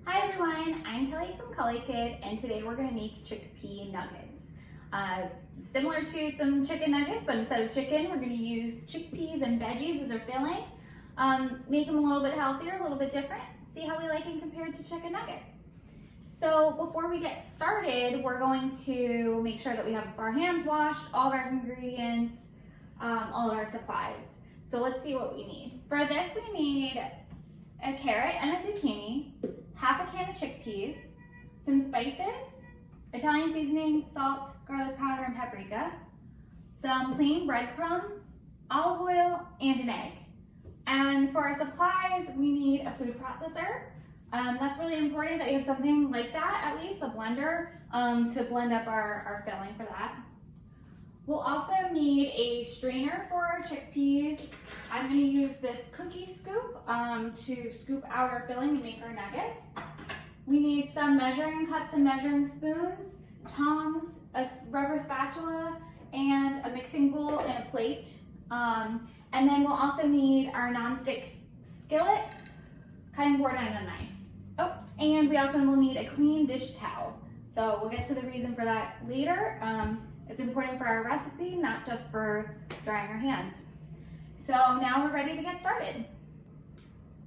Hi everyone, I'm Kelly from Cully Kid, and today we're going to make chickpea nuggets. Similar to some chicken nuggets, but instead of chicken, we're going to use chickpeas and veggies as our filling. Make them a little bit healthier, a little bit different. See how we like them compared to chicken nuggets. So before we get started, we're going to make sure that we have our hands washed, all of our ingredients, all of our supplies. So let's see what we need. For this, we need a carrot and a zucchini, half a can of chickpeas, some spices, Italian seasoning, salt, garlic powder, and paprika, some plain breadcrumbs, olive oil, and an egg. And for our supplies, we need a food processor. That's really important that you have something like that, at least a blender, to blend up our filling for that. We'll also need a strainer for our chickpeas. I'm going to use this cookie scoop to scoop out our filling and make our nuggets. We need some measuring cups and measuring spoons, tongs, a rubber spatula, and a mixing bowl and a plate. And then we'll also need our nonstick skillet, cutting board, and a knife. Oh, and we also will need a clean dish towel. So we'll get to the reason for that later. It's important for our recipe, not just for drying our hands. So now we're ready to get started.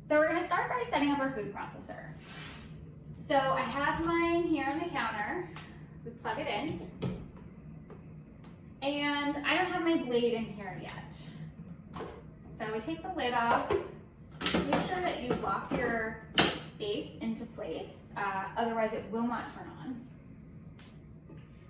So we're going to start by setting up our food processor. So I have mine here on the counter. We plug it in. And I don't have my blade in here yet. So we take the lid off. Make sure that you lock your base into place, otherwise it will not turn on.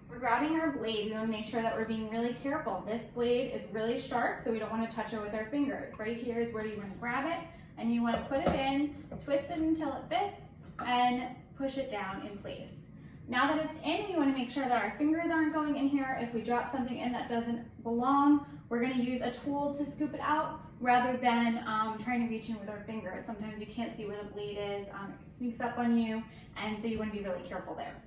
We're grabbing our blade. We want to make sure that we're being really careful. This blade is really sharp, so we don't want to touch it with our fingers. Right here is where you want to grab it, and you want to put it in, twist it until it fits, and push it down in place. Now that it's in, we want to make sure that our fingers aren't going in here. If we drop something in that doesn't belong, we're going to use a tool to scoop it out rather than trying to reach in with our fingers. Sometimes you can't see where the blade is, it sneaks up on you, and so you want to be really careful there.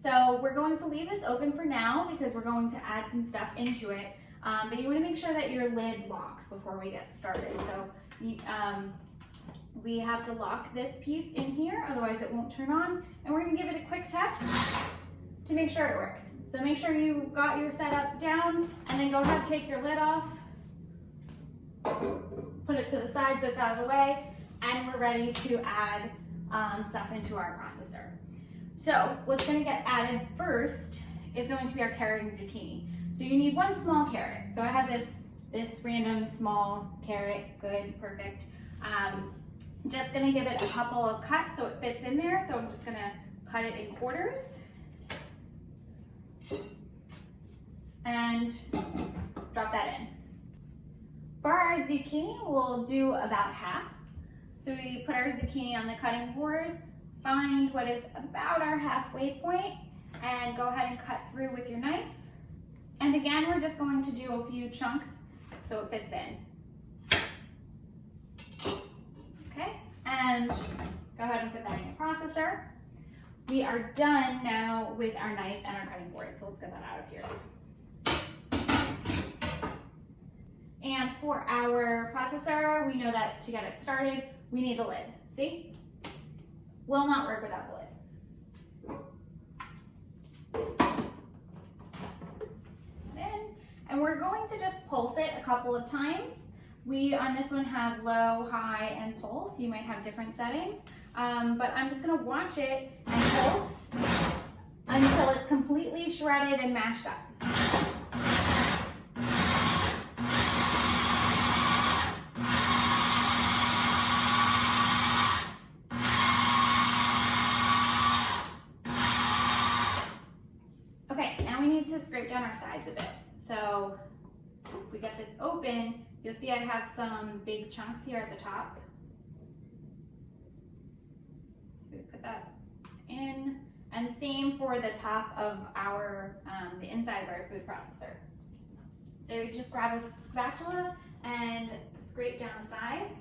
So we're going to leave this open for now because we're going to add some stuff into it, but you want to make sure that your lid locks before we get started. So we have to lock this piece in here, otherwise it won't turn on, and we're going to give it a quick test to make sure it works. So make sure you got your setup down, and then go ahead and take your lid off, put it to the side so it's out of the way, and we're ready to add stuff into our processor. So what's going to get added first is going to be our carrot and zucchini. So you need one small carrot. So I have this random small carrot, good, perfect. Just going to give it a couple of cuts so it fits in there. So I'm just going to cut it in quarters and drop that in. For our zucchini, we'll do about half. So we put our zucchini on the cutting board, find what is about our halfway point, and go ahead and cut through with your knife. And again, we're just going to do a few chunks so it fits in. Okay, and go ahead and put that in your processor. We are done now with our knife and our cutting board, so let's get that out of here. And for our processor, we know that to get it started, we need the lid. See? Will not work without the lid. And we're going to just pulse it a couple of times. We, on this one, have low, high, and pulse. You might have different settings, but I'm just going to watch it and pulse until it's completely shredded and mashed up. To scrape down our sides a bit. So if we get this open, you'll see I have some big chunks here at the top. So we put that in, and same for the top of our, the inside of our food processor. So you just grab a spatula and scrape down the sides.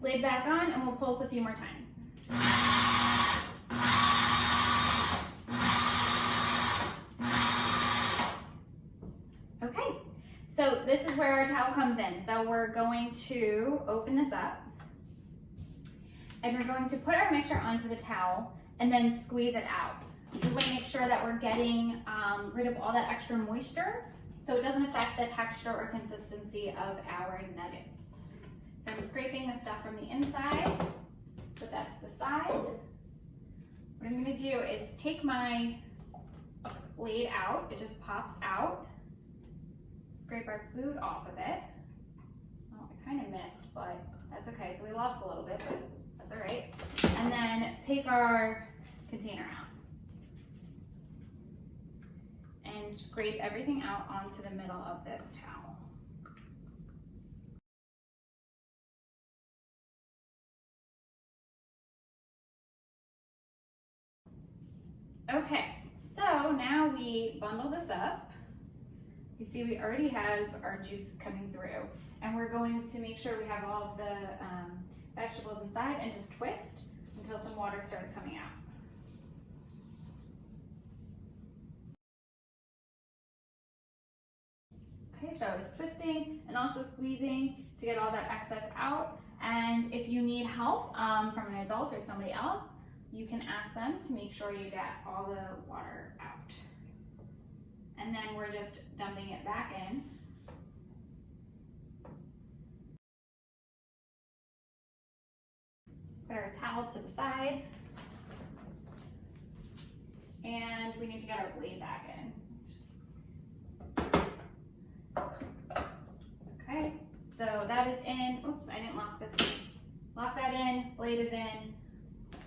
Lid back on, and we'll pulse a few more times. So this is where our towel comes in. So we're going to open this up and we're going to put our mixture onto the towel and then squeeze it out. We want to make sure that we're getting rid of all that extra moisture so it doesn't affect the texture or consistency of our nuggets. So I'm scraping the stuff from the inside, put that to the side. What I'm going to do is take my blade out, it just pops out. Scrape our food off of it. Oh, I kind of missed, but that's okay. So we lost a little bit, but that's all right. And then take our container out and scrape everything out onto the middle of this towel. Okay, so now we bundle this up. You see we already have our juices coming through, and we're going to make sure we have all of the vegetables inside and just twist until some water starts coming out. Okay, so I was twisting and also squeezing to get all that excess out, and if you need help from an adult or somebody else, you can ask them to make sure you get all the water out. And then we're just dumping it back in. Put our towel to the side. And we need to get our blade back in. Okay, so that is in. Oops, I didn't lock this in. Lock that in, blade is in.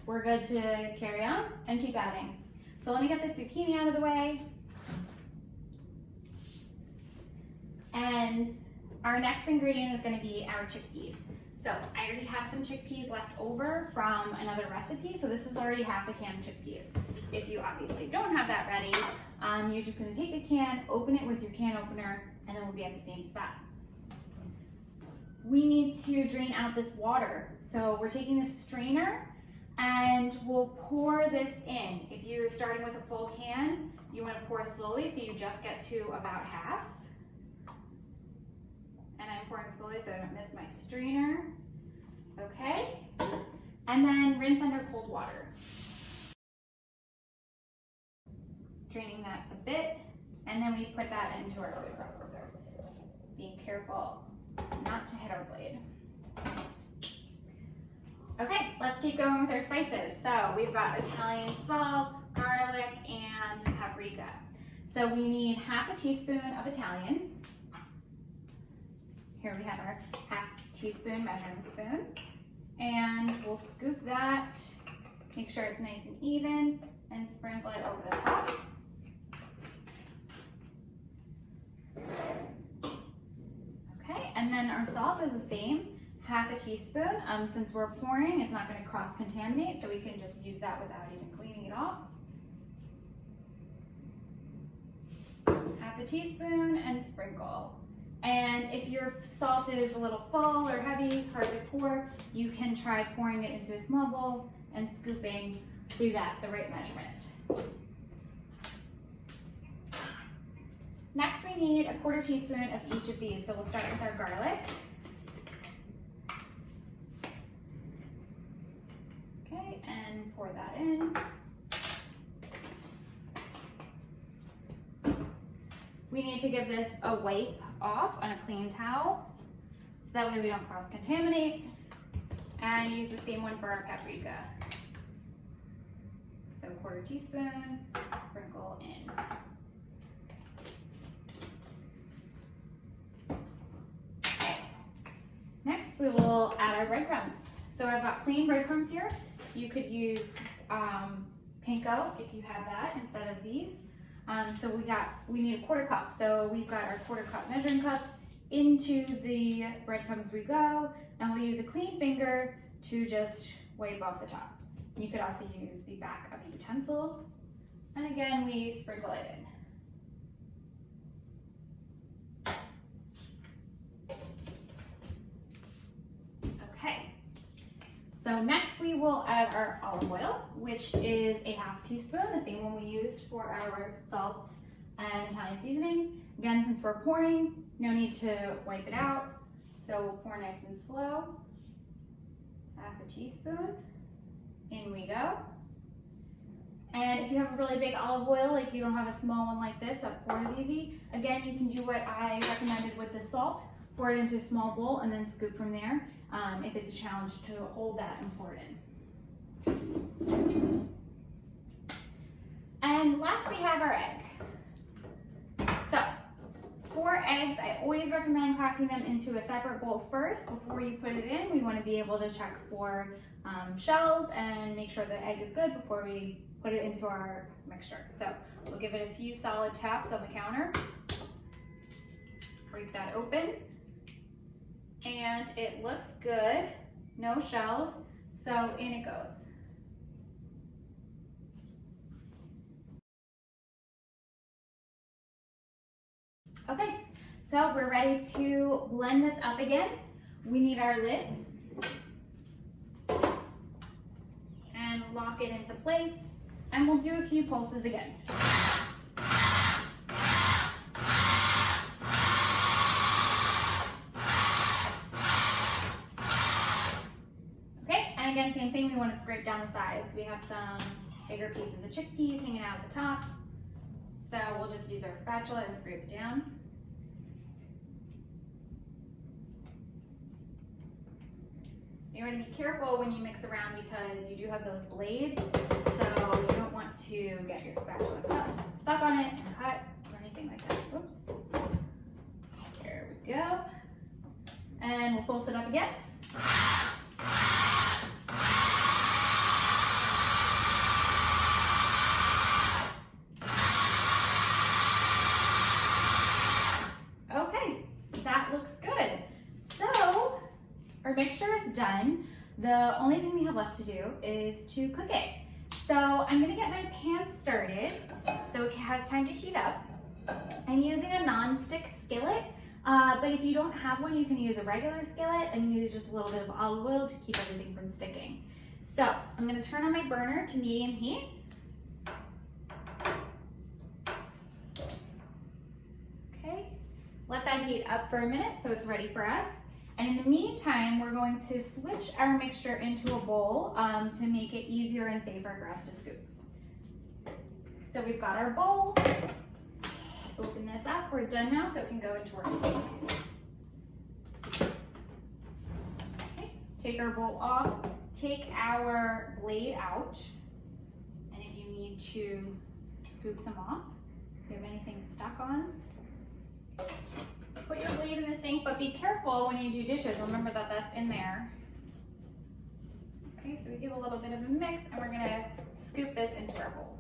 We're good to carry on and keep adding. So let me get the zucchini out of the way. And our next ingredient is going to be our chickpeas. So I already have some chickpeas left over from another recipe. So this is already half a can of chickpeas. If you obviously don't have that ready, you're just going to take a can, open it with your can opener, and then we'll be at the same spot. We need to drain out this water. So we're taking this strainer and we'll pour this in. If you're starting with a full can, you want to pour slowly so you just get to about half. And I'm pouring slowly so I don't miss my strainer. Okay. And then rinse under cold water. Draining that a bit, and then we put that into our food processor. Being careful not to hit our blade. Okay, let's keep going with our spices. So we've got Italian salt, garlic, and paprika. So we need half a teaspoon of Italian. Here we have our half teaspoon measuring spoon. And we'll scoop that, make sure it's nice and even, and sprinkle it over the top. Okay, and then our salt is the same, half a teaspoon. Since we're pouring, it's not going to cross-contaminate, so we can just use that without even cleaning it off. Half a teaspoon and sprinkle. And if your salt is a little full or heavy, hard to pour, you can try pouring it into a small bowl and scooping so you got the right measurement. Next, we need a quarter teaspoon of each of these. So we'll start with our garlic. Okay, and pour that in. We need to give this a wipe off on a clean towel, so that way we don't cross-contaminate. And use the same one for our paprika. So quarter teaspoon, sprinkle in. Next, we will add our breadcrumbs. So I've got plain breadcrumbs here. You could use panko if you have that instead of these. So we need a quarter cup. So we've got our quarter cup measuring cup. Into the breadcrumbs we go, and we'll use a clean finger to just wipe off the top. You could also use the back of the utensil. And again, we sprinkle it in. Okay. So next we will add our olive oil, which is a half teaspoon, the same one we used for our salt and Italian seasoning. Again, since we're pouring, no need to wipe it out. So we'll pour nice and slow. Half a teaspoon. In we go. And if you have a really big olive oil, like you don't have a small one like this that pours easy, again, you can do what I recommended with the salt. Pour it into a small bowl and then scoop from there if it's a challenge to hold that and pour it in. And last we have our egg. So, for eggs, I always recommend cracking them into a separate bowl first before you put it in. We want to be able to check for shells and make sure the egg is good before we put it into our mixture. So, we'll give it a few solid taps on the counter. Break that open. And it looks good, no shells, so in it goes. Okay, so we're ready to blend this up again. We need our lid and lock it into place, and we'll do a few pulses again. Again, same thing, we want to scrape down the sides. We have some bigger pieces of chickpeas hanging out at the top. So we'll just use our spatula and scrape it down. You want to be careful when you mix around because you do have those blades. So you don't want to get your spatula stuck on it and cut or anything like that. Whoops. There we go. And we'll pulse it up again. Our mixture is done. The only thing we have left to do is to cook it. So I'm gonna get my pan started so it has time to heat up. I'm using a non-stick skillet, but if you don't have one, you can use a regular skillet and use just a little bit of olive oil to keep everything from sticking. So I'm gonna turn on my burner to medium heat. Okay, let that heat up for a minute so it's ready for us. And in the meantime, we're going to switch our mixture into a bowl to make it easier and safer for us to scoop. So we've got our bowl. Open this up. We're done now, so it can go into our sink. Okay. Take our bowl off. Take our blade out. And if you need to scoop some off, if you have anything stuck on, put your blade in the sink, but be careful when you do dishes. Remember that that's in there. Okay, so we give a little bit of a mix, and we're gonna scoop this into our bowl.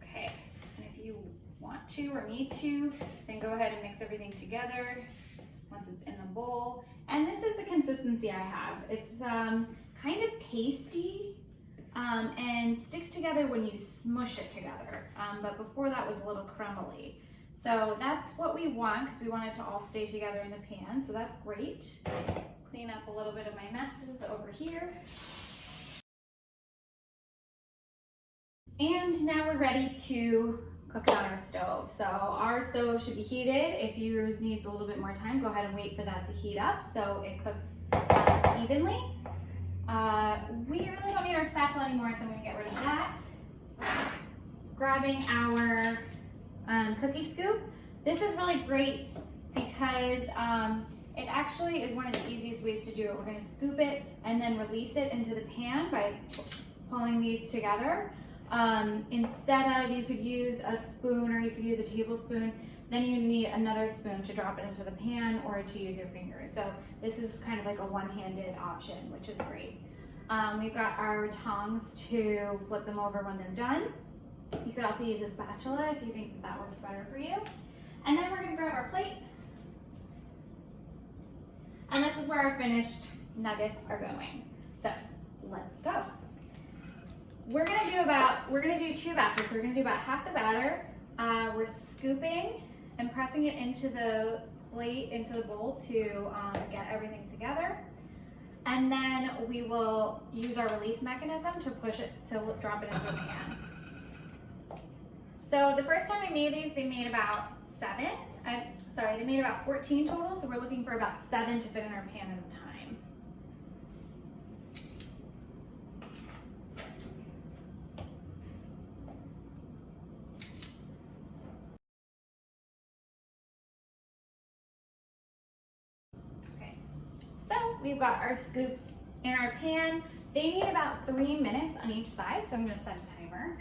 Okay, and if you want to or need to, then go ahead and mix everything together once it's in the bowl. And this is the consistency I have. It's kind of pasty. And sticks together when you smush it together, but before that was a little crumbly. So that's what we want because we want it to all stay together in the pan, so that's great. Clean up a little bit of my messes over here. And now we're ready to cook it on our stove. So our stove should be heated. If yours needs a little bit more time, go ahead and wait for that to heat up so it cooks evenly. We really don't need our spatula anymore, so I'm going to get rid of that. Grabbing our cookie scoop. This is really great because it actually is one of the easiest ways to do it. We're going to scoop it and then release it into the pan by pulling these together. Instead of, you could use a spoon or you could use a tablespoon. Then you need another spoon to drop it into the pan or to use your fingers. So this is kind of like a one-handed option, which is great. We've got our tongs to flip them over when they're done. You could also use a spatula if you think that works better for you. And then we're gonna grab our plate. And this is where our finished nuggets are going. So let's go. We're gonna do 2 batches. So we're gonna do about half the batter. We're scooping and pressing it into the plate, into the bowl to get everything together. and then we will use our release mechanism to push it, to drop it into a pan. So the first time I made these, they made about 14 total, so we're looking for about 7 to fit in our pan at a time. Okay, so we've got our scoops in our pan. They need about 3 minutes on each side, so I'm gonna set a timer.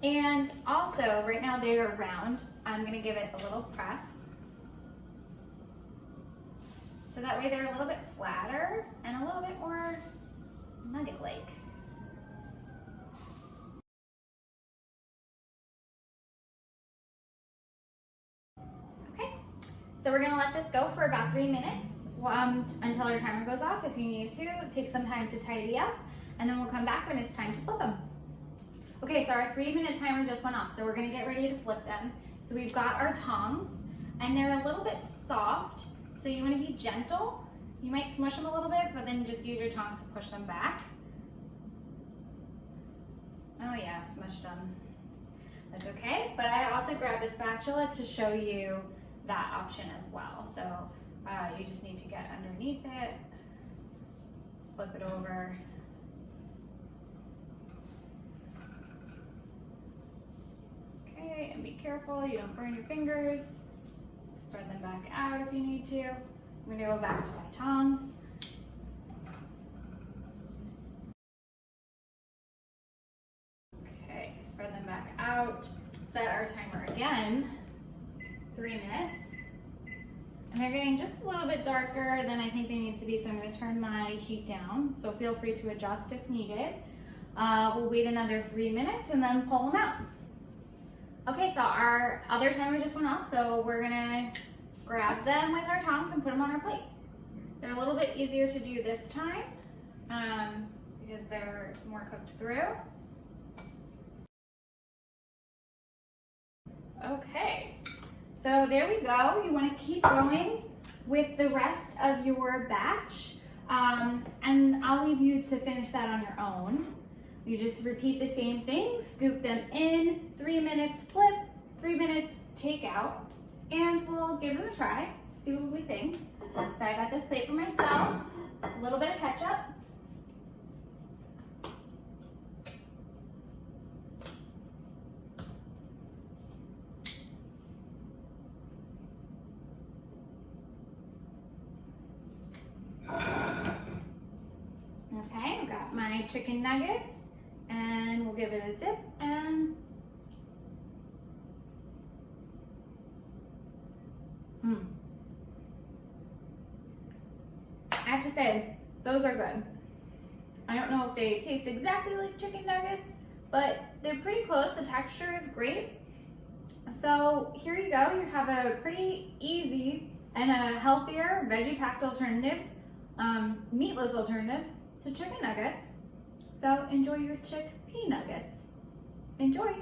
And also, right now they are round. I'm gonna give it a little press. So that way they're a little bit flatter and a little bit more nugget-like. Okay, so we're gonna let this go for about 3 minutes until our timer goes off. If you need to, take some time to tidy up, and then we'll come back when it's time to flip them. Okay, so our 3-minute timer just went off, so we're gonna get ready to flip them. So we've got our tongs, and they're a little bit soft, so you wanna be gentle. You might smush them a little bit, but then just use your tongs to push them back. Oh yeah, smushed them. That's okay, but I also grabbed a spatula to show you that option as well. So you just need to get underneath it, flip it over. Okay, and be careful you don't burn your fingers. Spread them back out if you need to. I'm gonna go back to my tongs. Okay, spread them back out. Set our timer again, 3 minutes. And they're getting just a little bit darker than I think they need to be, so I'm gonna turn my heat down. So feel free to adjust if needed. We'll wait another 3 minutes and then pull them out. Okay, so our other timer just went off, so we're gonna grab them with our tongs and put them on our plate. They're a little bit easier to do this time because they're more cooked through. Okay, so there we go. You wanna keep going with the rest of your batch, and I'll leave you to finish that on your own. You just repeat the same thing, scoop them in, 3 minutes flip, 3 minutes take out, and we'll give them a try, see what we think. So I got this plate for myself, a little bit of ketchup. Okay, I've got my chicken nuggets. And we'll give it a dip and I have to say, those are good. I don't know if they taste exactly like chicken nuggets, but they're pretty close. The texture is great. So here you go. You have a pretty easy and a healthier veggie-packed alternative, meatless alternative to chicken nuggets. So enjoy your chickpea nuggets. Enjoy!